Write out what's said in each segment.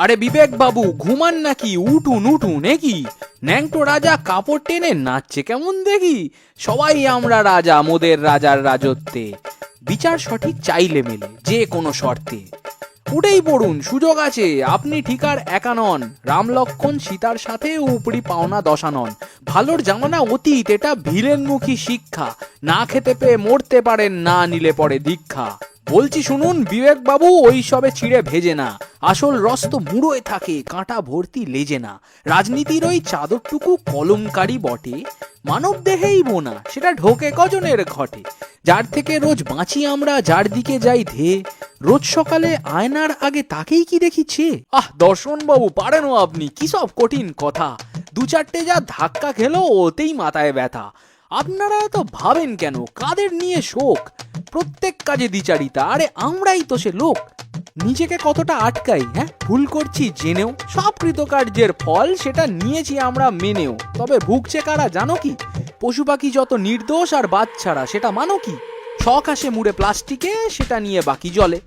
আরে বিবেক বাবু ঘুমান নাকি? উঠুন উঠুন, কি ন্যাংটো রাজা কাপড় টেনে নাচছে কেমন দেখি। সবাই আমরা রাজা মোদের রাজার রাজত্বে, বিচার সঠিক চাইলে মেলে যে কোনো শর্তে। উঠেই পড়ুন, সুযোগ আছে, আপনি ঠিক আর একা নন। রাম লক্ষ্মণ সীতার সাথে উপরি পাওনা দশা নন। ভালোর জামানা অতীত, এটা ভিলেনমুখী শিক্ষা। না খেতে পেয়ে মরতে পারেন, না নিলে পরে দীক্ষা। বলছি শুনুন বিবেক বাবু, ওই সবে ছিঁড়ে ভেজে না। আসল রস তো মুড়োয় থাকে, কাঁটা ভর্তি লেজে না। রাজনীতির ওই চাদরটুকু কলমকারী বটে, মানব দেহেই বোনা, সেটা ঢোকে কজনের ঘটে। যার থেকে রোজ বাঁচি আমরা, যার দিকে যাই ধেয়ে, রোজ সকালে আয়নার আগে তাকেই কি দেখিছে। দর্শন বাবু পারেনও আপনি, কি সব কঠিন কথা। দু চারটে যা ধাক্কা খেলো ওতেই মাথায় ব্যথা। আপনারা এত ভাবেন কেন, কাদের নিয়ে শোক? প্রত্যেক কাজে দ্বিচারিতা, আরে আমরাই তো সে লোক। নিজেকে কতটা আটকাই, ভুল করছি জেনেও। সব কৃতকার্যের ফল সেটা নিয়েছি আমরা মেনেও। তবে ভুগছে কারা জানো কি? পশু পাখি যত নির্দোষ আর বাচ্চারা, সেটা মানো কি? শখ আসে মুড়ে প্লাস্টিকে, সেটা নিয়ে বাকি জলে।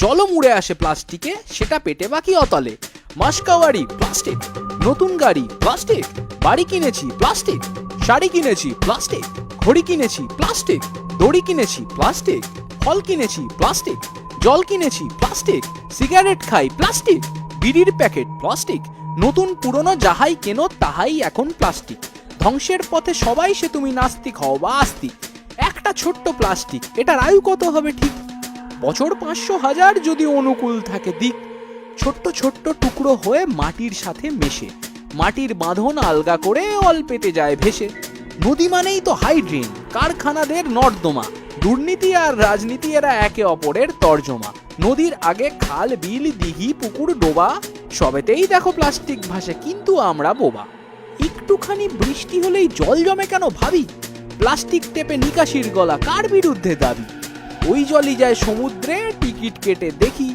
জলও মুড়ে আসে প্লাস্টিকে, সেটা পেটে বাকি অতলে। মাসকাওয়ারি প্লাস্টিক, নতুন গাড়ি প্লাস্টিক, বাড়ি কিনেছি প্লাস্টিক, শাড়ি কিনেছি প্লাস্টিক, ঘড়ি কিনেছি প্লাস্টিক, দড়ি কিনেছি প্লাস্টিক, ফল কিনেছি প্লাস্টিক, জল কিনেছি প্লাস্টিক, সিগারেট খাই প্লাস্টিক, বিড়ির প্যাকেট প্লাস্টিক। নতুন পুরনো যাহাই কেনো তাহাই এখন প্লাস্টিক। ধ্বংসের পথে সবাই, সে তুমি নাস্তিক হও বা আস্তিক। একটা ছোট্ট প্লাস্টিক, এটার আয়ু কত হবে ঠিক? বছর 500,000 যদি অনুকূল থাকে দিক। ছোট্ট ছোট্ট টুকরো হয়ে মাটির সাথে মেশে, মাটির বাঁধন আলগা করে অল্পেতে যায় ভেসে। নদী মানেই তো হাইড্রেন, কারখানাদের নর্দমা। দুর্নীতি আর রাজনীতি এরা একে অপরের তর্জমা। নদীর আগে খাল বিল দিঘি পুকুর ডোবা, সবেতেই দেখো প্লাস্টিক ভাসে, কিন্তু আমরা বোবা। একটুখানি বৃষ্টি হলেই জল জমে কেন ভাবি? প্লাস্টিক টেপে নিকাশির গলা কার বিরুদ্ধে দাবি? ওই জলই যায় সমুদ্রে, টিকিট কেটে দেখি।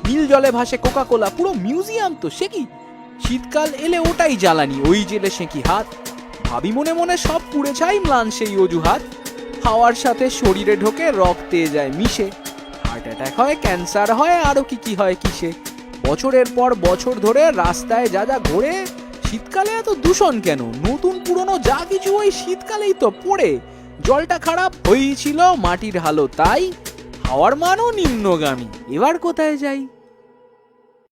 নীল জলে ভাসে কোকা কোলা, পুরো মিউজিয়াম তো সে কি। শীতকাল এলে ওটাই জ্বালানি, ওই জেলে সেঁকি হাত। ভাবি মনে মনে সব পুড়ে ছাই ম্লান সেই অজুহাত। হাওয়ার সাথে শরীরে ঢোকে, রক্তে যায় মিশে। হার্ট অ্যাটাক হয়, ক্যান্সার হয়, আরো কি হয় কিসে। বছরের পর বছর ধরে রাস্তায় যা যা ঘোরে, শীতকালে এত দূষণ কেন? নতুন পুরনো যা কিছু ওই শীতকালেই তো পড়ে। জলটা খারাপ হয়েছিল, মাটির হালো তাই, হাওয়ার মানও নিম্নগামী। এবার কোথায় যাই?